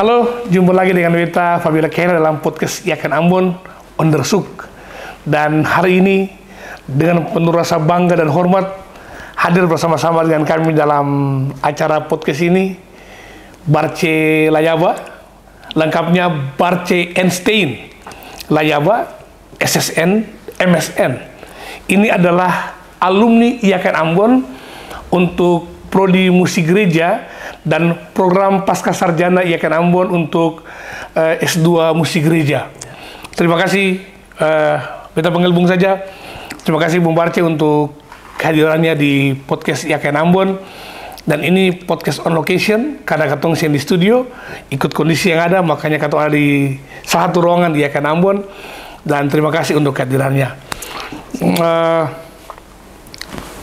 Halo, jumpa lagi dengan Wita Fabiola Kera dalam podcast Yakan Ambon Ondersuk. Dan hari ini dengan penuh rasa bangga dan hormat hadir bersama-sama dengan kami dalam acara podcast ini Barce Layaba, lengkapnya Barce Einstein Layaba SSN MSN. Ini adalah alumni Yakan Ambon untuk Prodi Musik Gereja dan program Pasca Sarjana Yakan Ambon untuk S2 Musik Gereja. Terima kasih, kita panggil Bung saja. Terima kasih Bung Barce untuk kehadirannya di podcast Yakan Ambon. Dan ini podcast on location, karena katong di studio, ikut kondisi yang ada, makanya katong ada di salah satu ruangan di Yakan Ambon. Dan terima kasih untuk kehadirannya.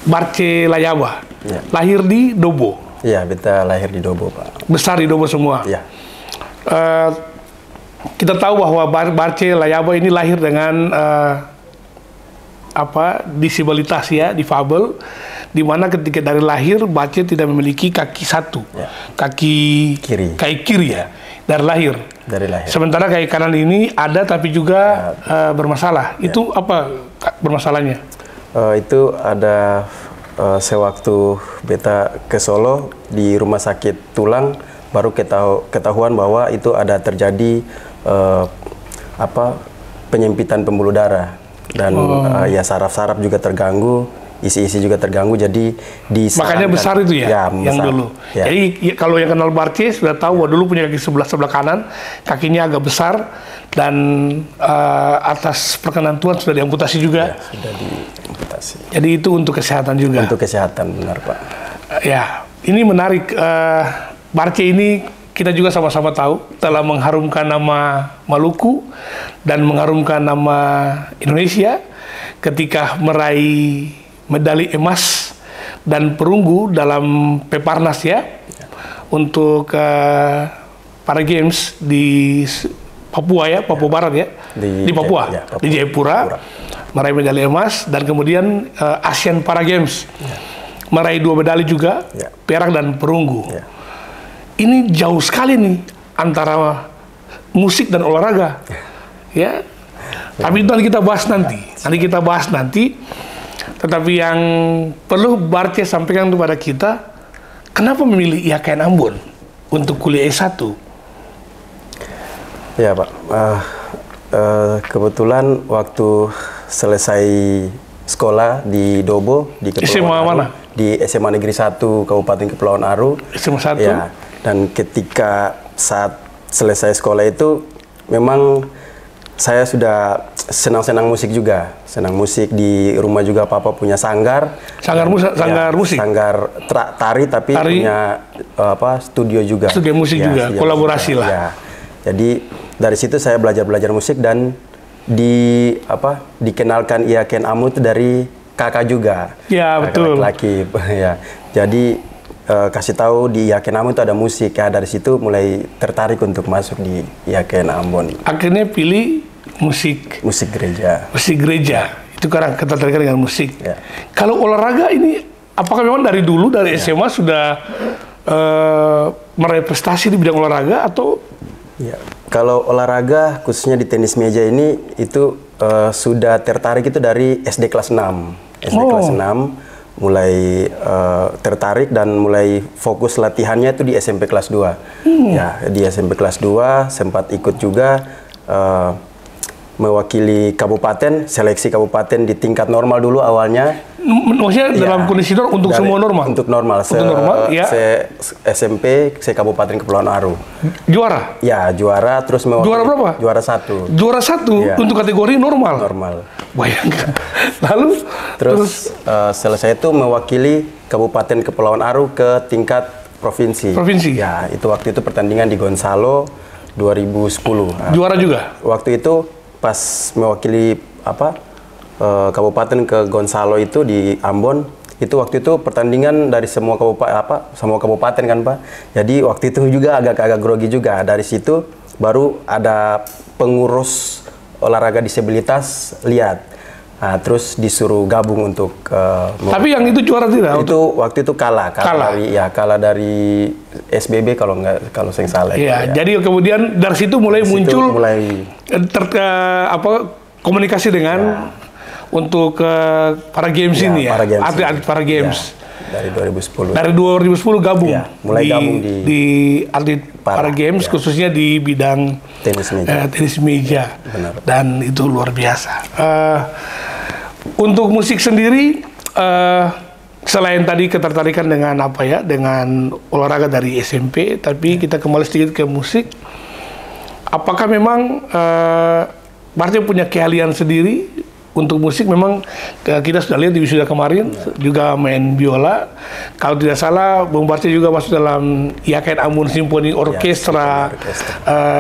Barce Layaba, ya. Lahir di Dobo. Iya, kita lahir di Dobo, Pak. Besar di Dobo semua. Iya. Kita tahu bahwa Barce Layaba ini lahir dengan disabilitas ya, difabel, di mana ketika dari lahir Barce tidak memiliki kaki satu, ya. Kaki kiri ya, dari lahir. Sementara kaki kanan ini ada tapi juga bermasalah. Ya. Itu apa bermasalahnya? Itu ada sewaktu beta ke Solo di rumah sakit tulang baru ketahuan bahwa itu ada terjadi penyempitan pembuluh darah dan ya saraf-saraf juga terganggu, isi-isi juga terganggu, jadi makanya besar itu ya, yang besar. Dulu. Ya. Jadi kalau yang kenal Barce sudah tahu bahwa dulu punya kaki sebelah kanan, kakinya agak besar dan atas perkenan Tuhan sudah diamputasi juga. Ya, sudah diamputasi. Jadi itu untuk kesehatan juga. Untuk kesehatan, benar Pak. Ya, ini menarik. Barce ini kita juga sama-sama tahu telah mengharumkan nama Maluku dan mengharumkan nama Indonesia ketika meraih medali emas dan perunggu dalam Peparnas ya. Untuk para games di Papua ya, Papua Barat ya, di Papua, di Jayapura, meraih medali emas, dan kemudian Asian Para Games meraih 2 medali juga, perak dan perunggu. Ini jauh sekali nih antara musik dan olahraga, ya. Tapi itu nanti kita bahas nanti. Tetapi yang perlu Barce sampaikan kepada kita, kenapa memilih Yakan Ambon untuk kuliah S1? Ya Pak, kebetulan waktu selesai sekolah di Dobo, di Kepulauan Aru, di SMA Negeri 1 Kabupaten Kepulauan Aru. SMA 1? Ya, dan ketika saat selesai sekolah itu, memang saya sudah senang musik juga. Senang musik, di rumah juga Papa punya sanggar. Sanggar musik? Sanggar tari, tapi punya studio juga. Studio musik juga, kolaborasi lah. Ya. Jadi dari situ saya belajar musik dan dikenalkan Yakan Ambon itu dari kakak juga. Ya, betul. Laki-laki ya. Jadi kasih tahu di Yakan Ambon itu ada musik ya, dari situ mulai tertarik untuk masuk di Yakan Ambon. Akhirnya pilih musik gereja. Musik gereja. Itu karena ketertarikan dengan musik. Ya. Kalau olahraga ini apakah memang dari dulu dari SMA sudah meraih prestasi di bidang olahraga atau? Ya, kalau olahraga khususnya di tenis meja ini itu sudah tertarik itu dari SD kelas 6. Kelas 6 mulai tertarik dan mulai fokus latihannya itu di SMP kelas 2. Ya, di SMP kelas 2 sempat ikut juga mewakili kabupaten, seleksi kabupaten di tingkat normal dulu awalnya. Maksudnya dalam kondisi untuk semua normal? Untuk normal. Ya. SMP, kabupaten Kepulauan Aru. Juara? Ya, juara. Terus mewakili. Juara berapa? Juara 1. Juara 1 ya. Untuk kategori normal? Normal. Bayangkan. Lalu? Terus selesai itu mewakili Kabupaten Kepulauan Aru ke tingkat provinsi. Provinsi? Ya, itu waktu itu pertandingan di Gonsalo 2010. Juara juga? Waktu itu pas mewakili kabupaten ke Gonsalo itu di Ambon, itu waktu itu pertandingan dari semua kabupaten kan Pak. Jadi waktu itu juga agak grogi juga. Dari situ baru ada pengurus olahraga disabilitas lihat Nah, terus disuruh gabung untuk Tapi yang itu juara tidak? Itu waktu itu kalah dari SBB kalau saya salah. Iya, jadi kemudian dari situ mulai muncul komunikasi dengan untuk para games ini ya, atlet para games. Dari 2010. Dari 2010 gabung. Ya, mulai gabung di atlet para games, khususnya di bidang tenis meja. Benar. Dan itu luar biasa. Untuk musik sendiri, selain tadi ketertarikan dengan dengan olahraga dari SMP, tapi kita kembali sedikit ke musik. Apakah memang Barce punya keahlian sendiri untuk musik? Memang kita sudah lihat di wisuda kemarin juga main biola. Kalau tidak salah, Bung Barce juga masuk dalam IAKN Ambon Symphony Orchestra.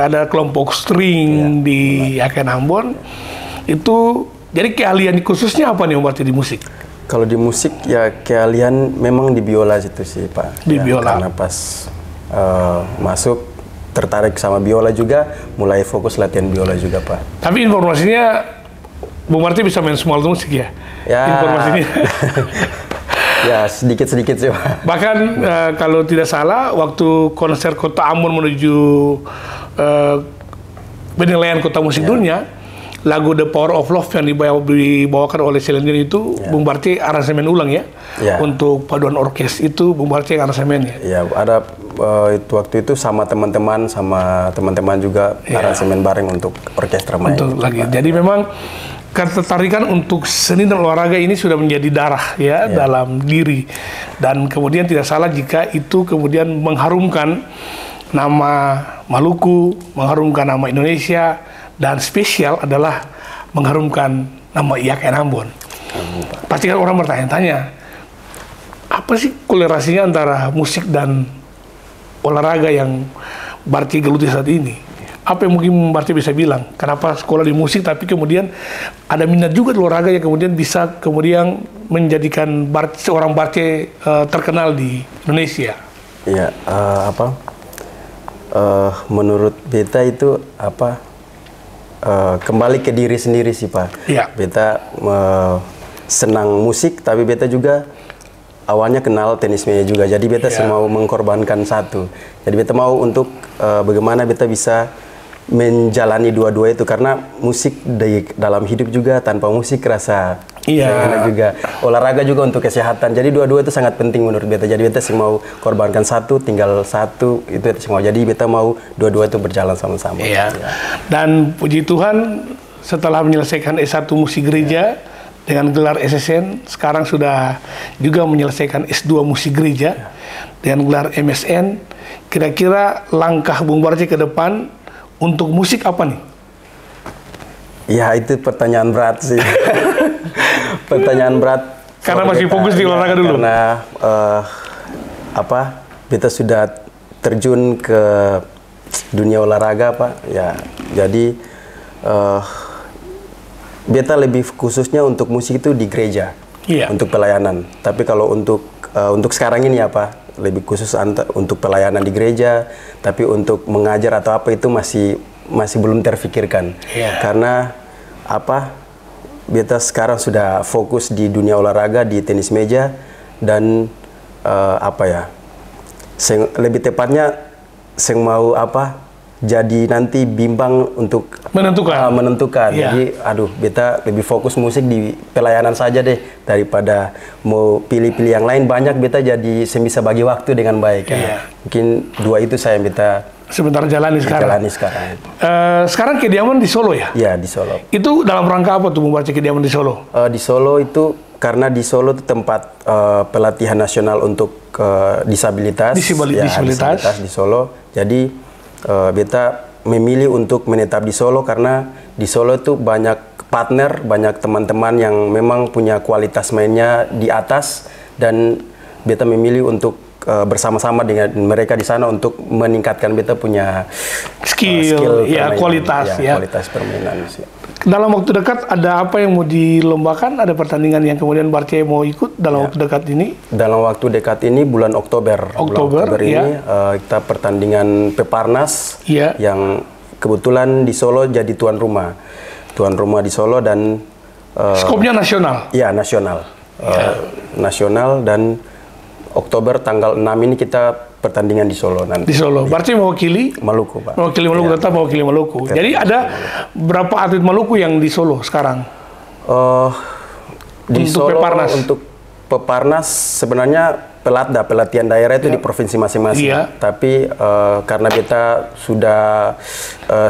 Ada kelompok string di IAKN Ambon. Itu jadi keahlian khususnya apa nih Bung Barce di musik? Kalau di musik ya keahlian memang di biola situ sih Pak. Di biola. Karena pas masuk tertarik sama biola juga, mulai fokus latihan biola juga Pak. Tapi informasinya Bung Barce bisa main semua alat musik ya? Informasinya. Ya sedikit-sedikit sih Pak. Bahkan kalau tidak salah waktu konser Kota Ambon menuju penilaian Kota Musik Dunia, lagu The Power of Love yang dibawakan oleh Celine Dion itu Bung Barce aransemen ulang ya? Untuk paduan orkes itu Bung Barce aransemen ya? Ya ada waktu itu sama teman-teman juga aransemen bareng untuk orkestra main. Jadi memang ketertarikan untuk seni dan olahraga ini sudah menjadi darah dalam diri, dan kemudian tidak salah jika itu kemudian mengharumkan nama Maluku, mengharumkan nama Indonesia, dan spesial adalah mengharumkan nama IAKN Ambon. Pasti kan orang bertanya-tanya, apa sih kolerasinya antara musik dan olahraga yang Barce geluti saat ini? Apa yang mungkin Barce bisa bilang? Kenapa sekolah di musik tapi kemudian ada minat juga di olahraga yang kemudian bisa kemudian menjadikan seorang Barce terkenal di Indonesia? Iya, menurut beta itu kembali ke diri sendiri sih Pak. Iya. Beta senang musik tapi beta juga awalnya kenal tenis meja juga. Jadi beta mau mengkorbankan satu. Jadi beta mau untuk bagaimana beta bisa menjalani dua-dua itu, karena musik dalam hidup juga, tanpa musik rasa enak juga. Olahraga juga untuk kesehatan. Jadi dua-dua itu sangat penting menurut beta. Jadi beta mau korbankan satu, tinggal satu itu semua. Jadi beta mau dua-dua itu berjalan sama-sama. Dan puji Tuhan setelah menyelesaikan S1 musik gereja dengan gelar SSN, sekarang sudah juga menyelesaikan S2 musik gereja dengan gelar MSN. Kira-kira langkah Bung Barce ke depan untuk musik apa nih? Ya itu pertanyaan berat sih. Pertanyaan berat. Karena masih fokus di olahraga dulu. Karena beta sudah terjun ke dunia olahraga Pak. Ya jadi beta lebih khususnya untuk musik itu di gereja, untuk pelayanan. Tapi kalau untuk sekarang ini lebih khusus untuk pelayanan di gereja, tapi untuk mengajar atau apa itu masih belum terfikirkan. Karena beta sekarang sudah fokus di dunia olahraga, di tenis meja, dan lebih tepatnya saya mau jadi nanti bimbang untuk menentukan. Jadi beta lebih fokus musik di pelayanan saja deh, daripada mau pilih-pilih yang lain banyak. Beta jadi saya bisa bagi waktu dengan baik. Mungkin dua itu saya beta sebentar jalani sekarang. Sekarang kediaman di Solo ya? Iya, di Solo. Itu dalam rangka apa tuh Bung Barce kediaman di Solo? Di Solo itu karena di Solo itu tempat pelatihan nasional untuk disabilitas. Disabilitas di Solo. Jadi beta memilih untuk menetap di Solo karena di Solo itu banyak partner, banyak teman-teman yang memang punya kualitas mainnya di atas, dan beta memilih untuk bersama-sama dengan mereka di sana untuk meningkatkan beta punya skill kualitas permainan sih. Dalam waktu dekat ada apa yang mau dilombakan? Ada pertandingan yang kemudian Barce mau ikut dalam waktu dekat ini? Dalam waktu dekat ini bulan Oktober ini kita pertandingan Peparnas yang kebetulan di Solo jadi tuan rumah di Solo, dan Skopnya nasional? Iya, nasional. Nasional, dan Oktober tanggal 6 ini kita pertandingan di Solo nanti. Di Solo. Berarti mewakili? Maluku, Pak. Mewakili Maluku, tetap mewakili Maluku. Jadi ada berapa atlet Maluku yang di Solo sekarang? Di untuk Solo Peparnas? Untuk Peparnas sebenarnya pelatihan daerah itu di provinsi masing-masing. Tapi karena kita sudah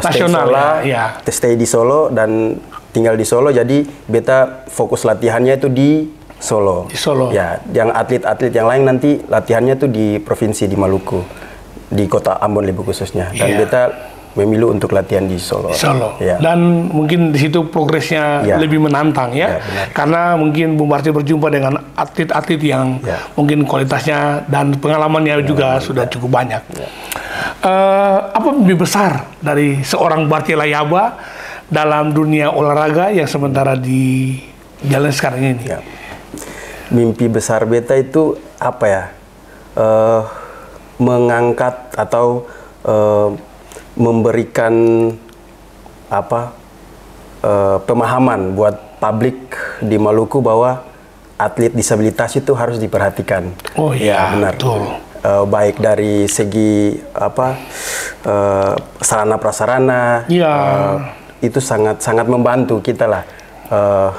nasional, stay di Solo dan tinggal di Solo, jadi beta fokus latihannya itu di Solo. Di Solo. Ya, yang atlet-atlet yang lain nanti latihannya tuh di provinsi di Maluku, di kota Ambon lebih khususnya. Dan beta memilih untuk latihan di Solo. Solo. Ya. Dan mungkin di situ progresnya lebih menantang ya. Karena mungkin Bung Barce berjumpa dengan atlet-atlet yang mungkin kualitasnya dan pengalamannya juga sudah cukup banyak. Apa lebih besar dari seorang Barce Layaba dalam dunia olahraga yang sementara di jalan sekarang ini? Mimpi besar beta itu apa ya? Mengangkat atau memberikan pemahaman buat publik di Maluku bahwa atlet disabilitas itu harus diperhatikan. Oh iya, benar. Betul. Baik dari segi sarana prasarana, itu sangat membantu kita lah.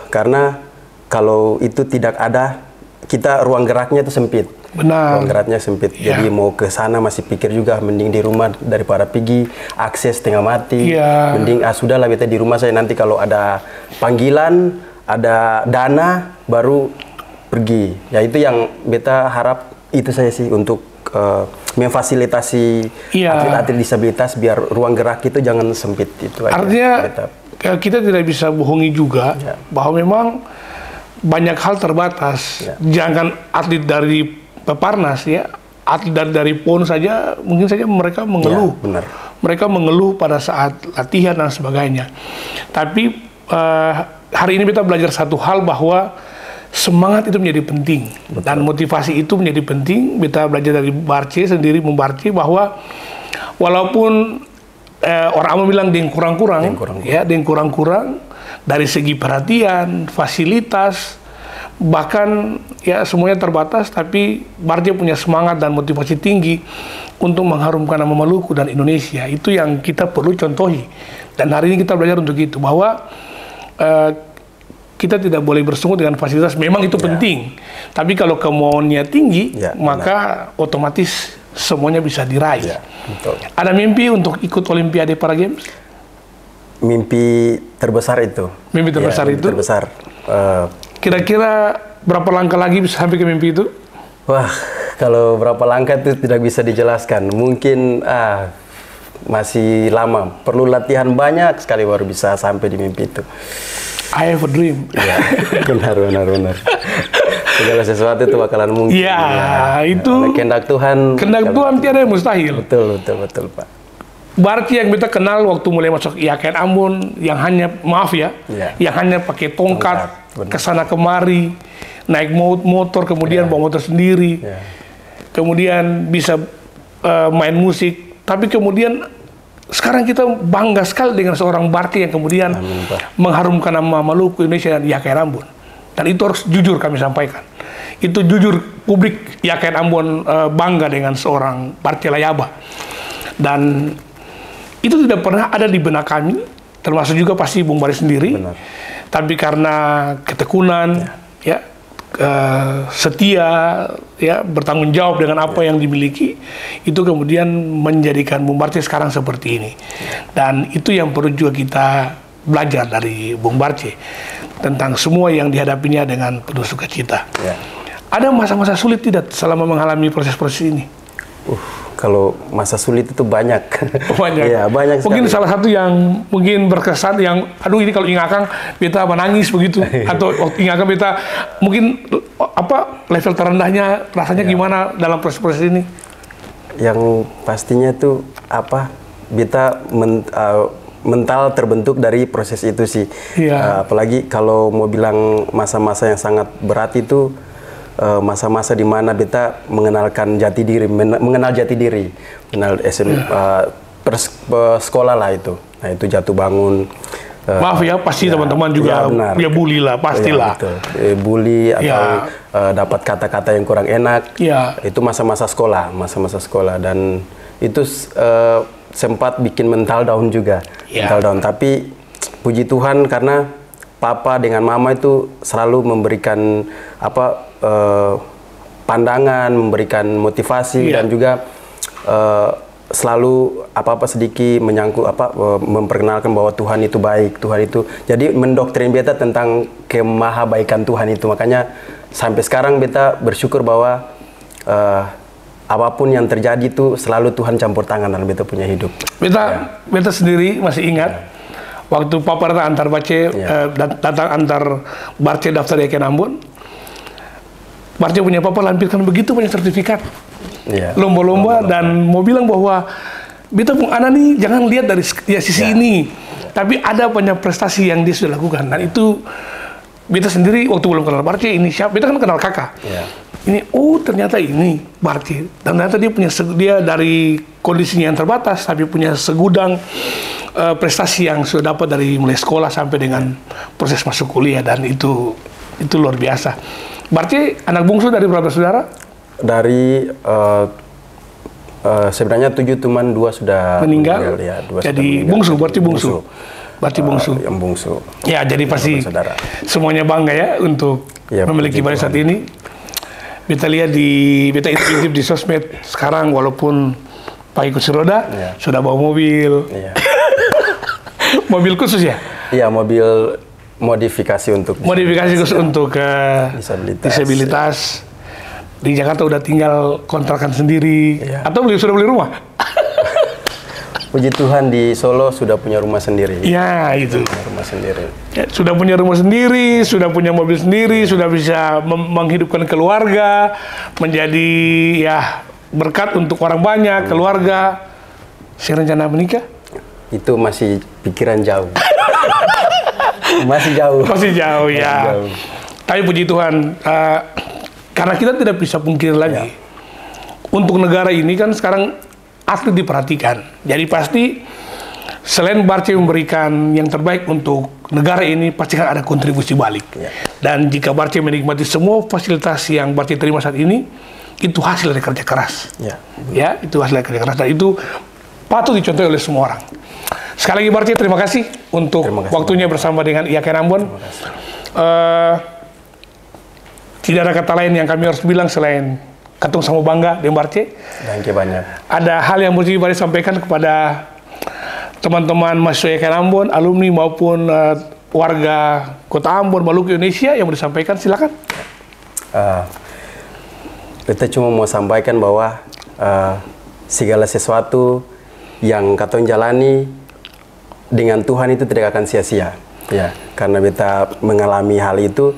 Karena kalau itu tidak ada, kita ruang geraknya itu sempit. Benar. Ruang geraknya sempit. Jadi mau ke sana masih pikir juga mending di rumah daripada pergi akses tengah mati. Mending sudahlah beta di rumah saya, nanti kalau ada panggilan, ada dana baru pergi. Ya itu yang beta harap, itu saya sih untuk memfasilitasi atlet-atlet disabilitas biar ruang gerak itu jangan sempit. Itu artinya kita tidak bisa bohongi juga bahwa memang banyak hal terbatas. Jangan atlet dari Peparnas ya, atlet dari PON saja mungkin saja mereka mengeluh. Mereka mengeluh pada saat latihan dan sebagainya. Tapi hari ini kita belajar satu hal, bahwa semangat itu menjadi penting. Dan motivasi itu menjadi penting. Kita belajar dari Barce sendiri, membarce bahwa walaupun orang Ambon bilang deng kurang-kurang, deng kurang-kurang dari segi perhatian, fasilitas, bahkan ya semuanya terbatas, tapi Barce punya semangat dan motivasi tinggi untuk mengharumkan nama Maluku dan Indonesia. Itu yang kita perlu contohi. Dan hari ini kita belajar untuk itu, bahwa kita tidak boleh bersungut dengan fasilitas. Memang itu penting, tapi kalau kemauannya tinggi, maka otomatis semuanya bisa diraih. Ada mimpi untuk ikut Olimpiade Para Games? Mimpi terbesar itu. Mimpi terbesar itu? Terbesar. Kira-kira berapa langkah lagi bisa sampai ke mimpi itu? Wah, kalau berapa langkah itu tidak bisa dijelaskan. Mungkin masih lama. Perlu latihan banyak sekali baru bisa sampai di mimpi itu. I have a dream. Ya, benar. Segala sesuatu itu bakalan mungkin. Itu kehendak Tuhan. Kehendak Tuhan tiada yang mustahil. Betul, Pak. Barce yang kita kenal waktu mulai masuk IAKN Ambon, yang hanya, yang hanya pakai tongkat, kesana kemari, naik motor, kemudian bawa motor sendiri, kemudian bisa main musik, tapi kemudian sekarang kita bangga sekali dengan seorang Barce yang kemudian mengharumkan nama Maluku, Indonesia, dan IAKN Ambon. Dan itu harus jujur kami sampaikan. Itu jujur, publik IAKN Ambon bangga dengan seorang Barce Layaba. Dan itu tidak pernah ada di benak kami, termasuk juga pasti Bung Barce sendiri. Tapi karena ketekunan, setia, bertanggung jawab dengan apa yang dimiliki, itu kemudian menjadikan Bung Barce sekarang seperti ini. Dan itu yang perlu juga kita belajar dari Bung Barce, tentang semua yang dihadapinya dengan penuh sukacita. Ada masa-masa sulit tidak selama mengalami proses-proses ini? Kalau masa sulit itu banyak. Iya, banyak sekali. Mungkin salah satu yang mungkin berkesan, yang aduh ini kalau ingakang beta menangis begitu, atau waktu ingakang beta mungkin level terendahnya rasanya gimana dalam proses-proses ini? Yang pastinya tuh beta mental terbentuk dari proses itu sih. Apalagi kalau mau bilang masa-masa yang sangat berat itu, masa-masa di mana beta mengenal jati diri, mengenal sekolah lah itu. Nah itu jatuh bangun, Maaf ya, pasti teman-teman juga ya bully lah, pastilah. Ya, betul. Bully atau dapat kata-kata yang kurang enak. Ya. Itu masa-masa sekolah dan itu sempat bikin mental down juga. Ya. Mental down. Tapi puji Tuhan karena papa dengan mama itu selalu memberikan pandangan, memberikan motivasi dan juga selalu apa-apa sedikit menyangkut memperkenalkan bahwa Tuhan itu baik, Tuhan itu jadi mendoktrin beta tentang kemahabaikan Tuhan itu. Makanya sampai sekarang beta bersyukur bahwa apapun yang terjadi itu selalu Tuhan campur tangan dalam beta punya hidup. Beta sendiri masih ingat waktu papa datang antar Barce datang antar Barce daftar Yakin Ambon. Barce punya papa lampirkan begitu banyak sertifikat. Lomba-lomba dan mau bilang bahwa beta pun anak nih jangan lihat dari sisi ini, tapi ada banyak prestasi yang dia sudah lakukan dan itu beta sendiri waktu belum kenal Barce ini siapa, beta kan kenal kakak. Ini ternyata ini Barce dan ternyata dia dari kondisinya yang terbatas tapi punya segudang prestasi yang sudah dapat dari mulai sekolah sampai dengan proses masuk kuliah dan itu luar biasa. Barce anak bungsu dari berapa saudara? Dari sebenarnya 7 teman 2 sudah meninggal ya, 2 jadi bungsu, berarti bungsu. Yang bungsu. Ya, jadi pasti semuanya bangga ya untuk memiliki Barce saat ini. Beta lihat beta intip di sosmed sekarang walaupun pakai kursi roda sudah bawa mobil. Mobil khusus ya? Iya, mobil modifikasi khusus untuk disabilitas. Di Jakarta udah tinggal kontrakan sendiri atau sudah beli rumah? Puji Tuhan di Solo sudah punya rumah sendiri. Ya, itu. Rumah sendiri. Ya, sudah punya rumah sendiri, sudah punya mobil sendiri, sudah bisa menghidupkan keluarga, menjadi berkat untuk orang banyak, keluarga. Si rencana menikah? Itu masih pikiran jauh. Masih jauh ya. Tapi puji Tuhan, karena kita tidak bisa pungkiri lagi, untuk negara ini kan sekarang atlet diperhatikan. Jadi pasti selain Barce memberikan yang terbaik untuk negara ini, pasti kan ada kontribusi balik. Dan jika Barce menikmati semua fasilitas yang Barce terima saat ini, itu hasil dari kerja keras. Itu hasil dari kerja keras dan itu patut dicontoh oleh semua orang. Sekali lagi Barce, terima kasih untuk waktunya bersama dengan Yakin Ambon. Tidak ada kata lain yang kami harus bilang selain katung sama bangga dengan Barce. Thank you banyak. Ada hal yang mesti Barce sampaikan kepada teman-teman mahasiswa Yakin Ambon, alumni maupun warga Kota Ambon, Maluku, Indonesia yang mau disampaikan, silakan. Kita cuma mau sampaikan bahwa segala sesuatu yang katong jalani dengan Tuhan itu tidak akan sia-sia. Karena beta mengalami hal itu,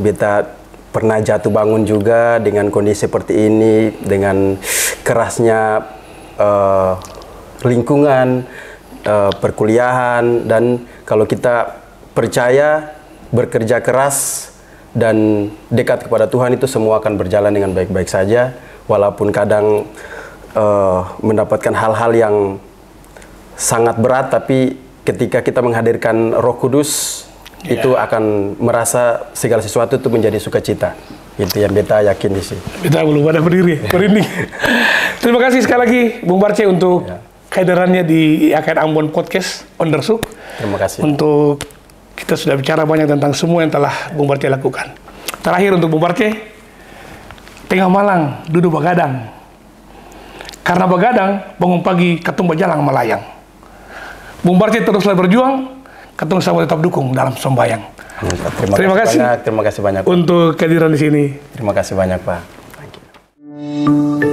beta pernah jatuh bangun juga dengan kondisi seperti ini, dengan kerasnya lingkungan, perkuliahan, dan kalau kita percaya, bekerja keras, dan dekat kepada Tuhan itu semua akan berjalan dengan baik-baik saja, walaupun kadang mendapatkan hal-hal yang sangat berat, tapi ketika kita menghadirkan Roh Kudus, itu akan merasa segala sesuatu itu menjadi sukacita. Itu yang beta yakin di sini. Beta belum pada berdiri, merinding. Terima kasih sekali lagi Bung Barce untuk kehadirannya di Yakin Ambon Podcast Ondersuk. Terima kasih. Untuk kita sudah bicara banyak tentang semua yang telah Bung Barce lakukan. Terakhir untuk Bung Barce, tengah malang duduk begadang. Karena begadang, bangun pagi ketung berjalan melayang. Bung Barce teruslah berjuang. Ketemu sama tetap dukung dalam sembahyang. Terima kasih banyak. Terima kasih banyak untuk kehadiran di sini. Terima kasih banyak, Pak. Thank you.